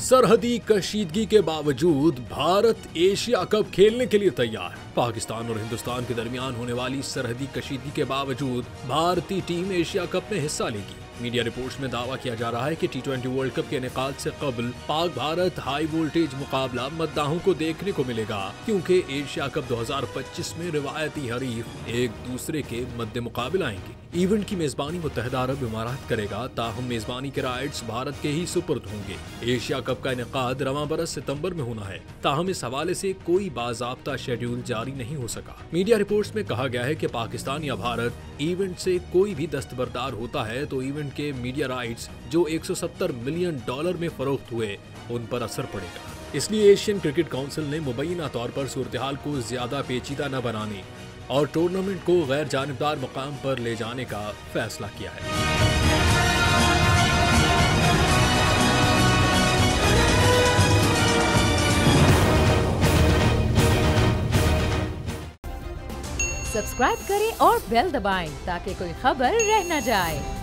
सरहदी कशीदगी के बावजूद भारत एशिया कप खेलने के लिए तैयार है। पाकिस्तान और हिंदुस्तान के दरमियान होने वाली सरहदी कशीदगी के बावजूद भारतीय टीम एशिया कप में हिस्सा लेगी। मीडिया रिपोर्ट्स में दावा किया जा रहा है कि T20 वर्ल्ड कप के इनेकाद से कबल पाक भारत हाई वोल्टेज मुकाबला मद्दाहों को देखने को मिलेगा, क्योंकि एशिया कप 2025 में रिवायती हरीफ एक दूसरे के मद्दे मुकाबले आएंगे। इवेंट की मेजबानी मुत्तहिदा अरब इमारात करेगा, ताहम मेजबानी के राइट्स भारत के ही सुपुर्द होंगे। एशिया कप का इनेकाद रवां बरस सितंबर में होना है, ताहम इस हवाले से कोई बाज़ाब्ता शेड्यूल जारी नहीं हो सका। मीडिया रिपोर्ट्स में कहा गया है कि पाकिस्तान या भारत इवेंट से कोई भी दस्तबरदार होता है तो इवेंट के मीडिया राइट्स जो $170 मिलियन में फरोख्त हुए उन पर असर पड़ेगा। इसलिए एशियन क्रिकेट काउंसिल ने मुबैना तौर पर सूरत-ए-हाल को ज्यादा पेचीदा न बनाने और टूर्नामेंट को गैर जानिबदार मुकाम पर ले जाने का फैसला किया है। सब्सक्राइब करें और बेल दबाएं ताकि कोई खबर रह न जाए।